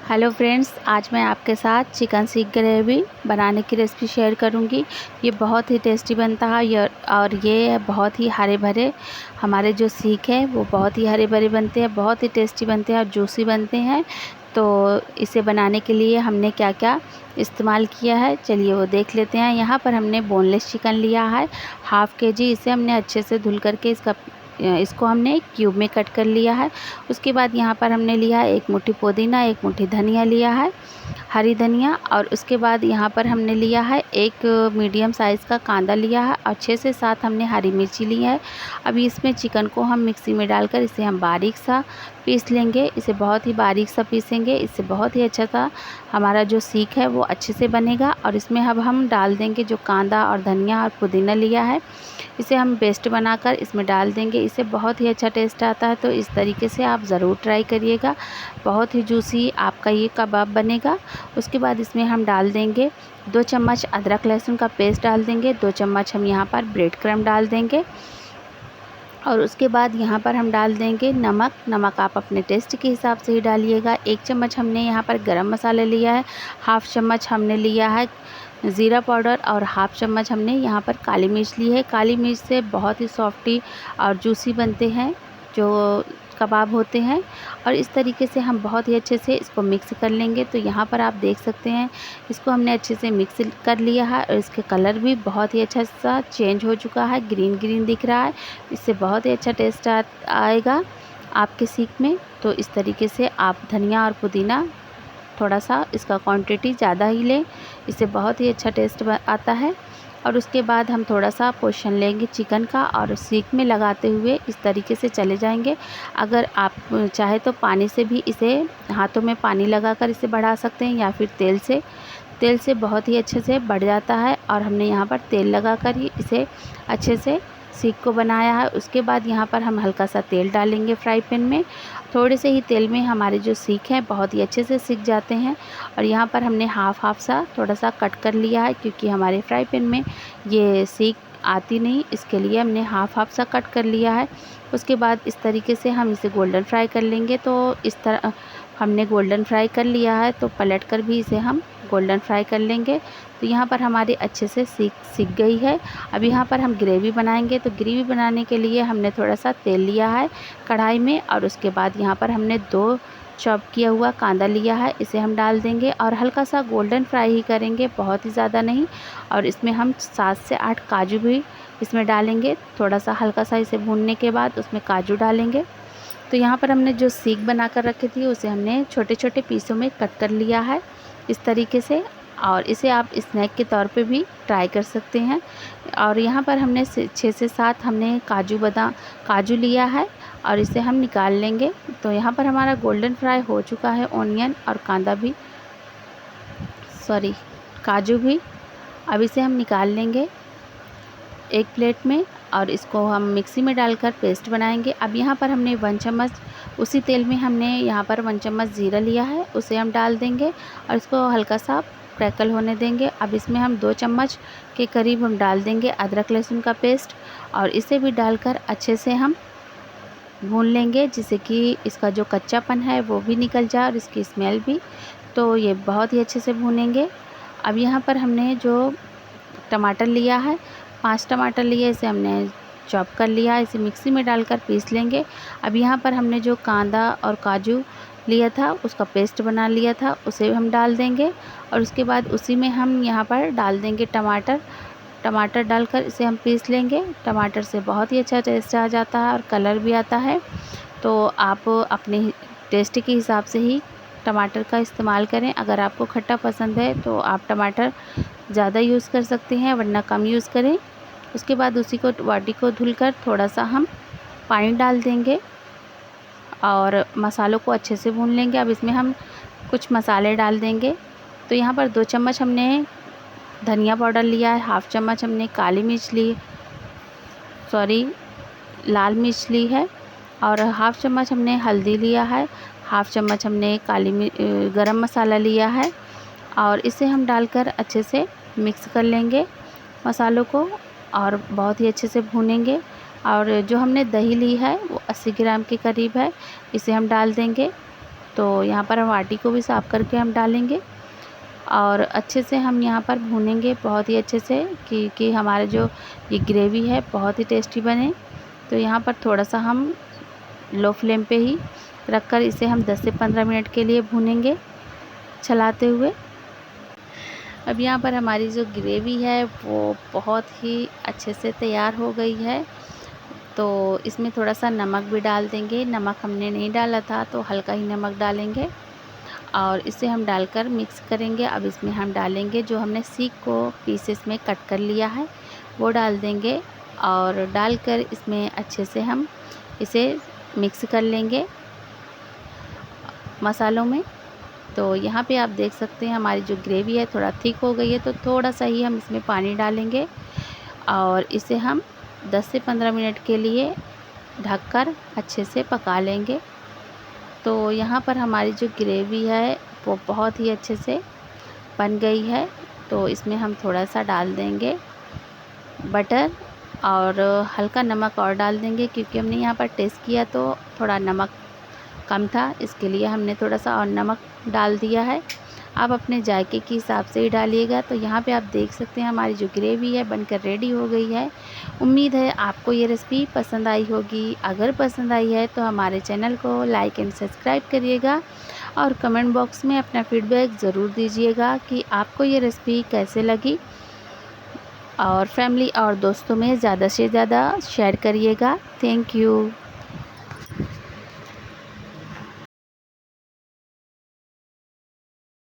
Hello friends, आज मैं आपके साथ चिकन सीख ग्रेवी बनाने की रेसिपी शेयर करूंगी। ये बहुत ही टेस्टी बनता है और ये बहुत ही हरे भरे हमारे जो सीख है वो बहुत ही हरे भरे बनते हैं, बहुत ही टेस्टी बनते हैं और जूसी बनते हैं। तो इसे बनाने के लिए हमने क्या क्या इस्तेमाल किया है चलिए वो देख लेते हैं। यहाँ पर हमने बोनलेस चिकन लिया है हाफ़ केजी। इसे हमने अच्छे से धुल करके इसको हमने क्यूब में कट कर लिया है। उसके बाद यहाँ पर हमने लिया है एक मुट्ठी पुदीना, एक मुट्ठी धनिया लिया है, हरी धनिया। और उसके बाद यहाँ पर हमने लिया है एक मीडियम साइज़ का कांदा लिया है और 6 से 7 हमने हरी मिर्ची ली है। अभी इसमें चिकन को हम मिक्सी में डालकर इसे हम बारीक सा पीस लेंगे। इसे बहुत ही बारीक सा पीसेंगे, इससे बहुत ही अच्छा सा हमारा जो सीख है वो अच्छे से बनेगा। और इसमें अब हम डाल देंगे जो कांदा और धनिया और पुदीना लिया है, इसे हम पेस्ट बनाकर इसमें डाल देंगे। इससे बहुत ही अच्छा टेस्ट आता है, तो इस तरीके से आप ज़रूर ट्राई करिएगा। बहुत ही जूसी आपका ये कबाब बनेगा। उसके बाद इसमें हम डाल देंगे 2 चम्मच अदरक लहसुन का पेस्ट डाल देंगे, 2 चम्मच हम यहाँ पर ब्रेड क्रम्ब डाल देंगे। और उसके बाद यहाँ पर हम डाल देंगे नमक आप अपने टेस्ट के हिसाब से ही डालिएगा। 1 चम्मच हमने यहाँ पर गरम मसाला लिया है, हाफ़ चम्मच हमने लिया है ज़ीरा पाउडर और हाफ़ चम्मच हमने यहाँ पर काली मिर्च ली है। काली मिर्च से बहुत ही सॉफ्टी और जूसी बनते हैं जो कबाब होते हैं। और इस तरीके से हम बहुत ही अच्छे से इसको मिक्स कर लेंगे। तो यहाँ पर आप देख सकते हैं इसको हमने अच्छे से मिक्स कर लिया है और इसके कलर भी बहुत ही अच्छा सा चेंज हो चुका है, ग्रीन ग्रीन दिख रहा है। इससे बहुत ही अच्छा टेस्ट आएगा आपके सीख में। तो इस तरीके से आप धनिया और पुदीना थोड़ा सा इसका क्वांटिटी ज़्यादा ही लें, इससे बहुत ही अच्छा टेस्ट आता है। और उसके बाद हम थोड़ा सा पोर्शन लेंगे चिकन का और सीख में लगाते हुए इस तरीके से चले जाएंगे। अगर आप चाहे तो पानी से भी इसे हाथों में पानी लगाकर इसे बढ़ा सकते हैं या फिर तेल से बहुत ही अच्छे से बढ़ जाता है। और हमने यहाँ पर तेल लगाकर ही इसे अच्छे से सीख को बनाया है। उसके बाद यहाँ पर हम हल्का सा तेल डालेंगे फ्राई पैन में। थोड़े से ही तेल में हमारे जो सीख हैं बहुत ही अच्छे से सीख जाते हैं। और यहाँ पर हमने हाफ सा थोड़ा सा कट कर लिया है, क्योंकि हमारे फ्राई पैन में ये सीख आती नहीं, इसके लिए हमने हाफ सा कट कर लिया है। उसके बाद इस तरीके से हम इसे गोल्डन फ्राई कर लेंगे। तो इस तरह हमने गोल्डन फ्राई कर लिया है, तो पलट कर भी इसे हम गोल्डन फ्राई कर लेंगे। तो यहाँ पर हमारी अच्छे से सीख गई है। अब यहाँ पर हम ग्रेवी बनाएंगे। तो ग्रेवी बनाने के लिए हमने थोड़ा सा तेल लिया है कढ़ाई में और उसके बाद यहाँ पर हमने 2 चॉप किया हुआ कांदा लिया है, इसे हम डाल देंगे और हल्का सा गोल्डन फ्राई ही करेंगे, बहुत ही ज़्यादा नहीं। और इसमें हम 7 से 8 काजू भी इसमें डालेंगे। थोड़ा सा हल्का सा इसे भूनने के बाद उसमें काजू डालेंगे। तो यहाँ पर हमने जो सीख बना कर रखी थी उसे हमने छोटे छोटे पीसों में कट कर लिया है इस तरीके से। और इसे आप स्नैक के तौर पे भी ट्राई कर सकते हैं। और यहाँ पर हमने 6 से 7 हमने काजू लिया है और इसे हम निकाल लेंगे। तो यहाँ पर हमारा गोल्डन फ्राई हो चुका है ऑनियन और काजू भी। अब इसे हम निकाल लेंगे एक प्लेट में और इसको हम मिक्सी में डालकर पेस्ट बनाएंगे। अब यहाँ पर हमने 1 चम्मच उसी तेल में हमने यहाँ पर 1 चम्मच ज़ीरा लिया है, उसे हम डाल देंगे और इसको हल्का सा क्रैकल होने देंगे। अब इसमें हम 2 चम्मच के करीब हम डाल देंगे अदरक लहसुन का पेस्ट और इसे भी डालकर अच्छे से हम भून लेंगे, जिससे कि इसका जो कच्चापन है वो भी निकल जाए और इसकी स्मेल भी। तो ये बहुत ही अच्छे से भूनेंगे। अब यहाँ पर हमने जो टमाटर लिया है 5 टमाटर लिए, इसे हमने चॉप कर लिया, इसे मिक्सी में डालकर पीस लेंगे। अब यहाँ पर हमने जो कांदा और काजू लिया था उसका पेस्ट बना लिया था, उसे हम डाल देंगे। और उसके बाद उसी में हम यहाँ पर डाल देंगे टमाटर डालकर इसे हम पीस लेंगे। टमाटर से बहुत ही अच्छा टेस्ट आ जाता है और कलर भी आता है। तो आप अपने टेस्ट के हिसाब से ही टमाटर का इस्तेमाल करें। अगर आपको खट्टा पसंद है तो आप टमाटर ज़्यादा यूज़ कर सकते हैं, वरना कम यूज़ करें। उसके बाद उसी को बाटी को धुलकर थोड़ा सा हम पानी डाल देंगे और मसालों को अच्छे से भून लेंगे। अब इसमें हम कुछ मसाले डाल देंगे। तो यहाँ पर 2 चम्मच हमने धनिया पाउडर लिया है, हाफ़ चम्मच हमने लाल मिर्च ली है और हाफ़ चम्मच हमने हल्दी लिया है, हाफ़ चम्मच हमने गरम मसाला लिया है। और इसे हम डालकर अच्छे से मिक्स कर लेंगे मसालों को और बहुत ही अच्छे से भूनेंगे। और जो हमने दही ली है वो 80 ग्राम के करीब है, इसे हम डाल देंगे तो यहाँ पर हम बाटी को भी साफ़ करके हम डालेंगे और अच्छे से हम यहाँ पर भूनेंगे बहुत ही अच्छे से कि हमारे जो ये ग्रेवी है बहुत ही टेस्टी बने। तो यहाँ पर थोड़ा सा हम लो फ्लेम पे ही रखकर इसे हम 10 से 15 मिनट के लिए भूनेंगे चलाते हुए। अब यहाँ पर हमारी जो ग्रेवी है वो बहुत ही अच्छे से तैयार हो गई है। तो इसमें थोड़ा सा नमक भी डाल देंगे, नमक हमने नहीं डाला था तो हल्का ही नमक डालेंगे और इसे हम डालकर मिक्स करेंगे। अब इसमें हम डालेंगे जो हमने सीख को पीसेस में कट कर लिया है वो डाल देंगे और डालकर इसमें अच्छे से हम इसे मिक्स कर लेंगे मसालों में। तो यहाँ पे आप देख सकते हैं हमारी जो ग्रेवी है थोड़ा थिक हो गई है, तो थोड़ा सा ही हम इसमें पानी डालेंगे और इसे हम 10 से 15 मिनट के लिए ढककर अच्छे से पका लेंगे। तो यहाँ पर हमारी जो ग्रेवी है वो बहुत ही अच्छे से बन गई है। तो इसमें हम थोड़ा सा डाल देंगे बटर और हल्का नमक और डाल देंगे, क्योंकि हमने यहाँ पर टेस्ट किया तो थोड़ा नमक कम था, इसके लिए हमने थोड़ा सा और नमक डाल दिया है। आप अपने जायके के हिसाब से ही डालिएगा। तो यहाँ पे आप देख सकते हैं हमारी जो ग्रेवी है बनकर रेडी हो गई है। उम्मीद है आपको ये रेसिपी पसंद आई होगी। अगर पसंद आई है तो हमारे चैनल को लाइक एंड सब्सक्राइब करिएगा और कमेंट बॉक्स में अपना फीडबैक ज़रूर दीजिएगा कि आपको ये रेसिपी कैसे लगी। और फैमिली और दोस्तों में ज़्यादा से ज़्यादा शेयर करिएगा। Thank you.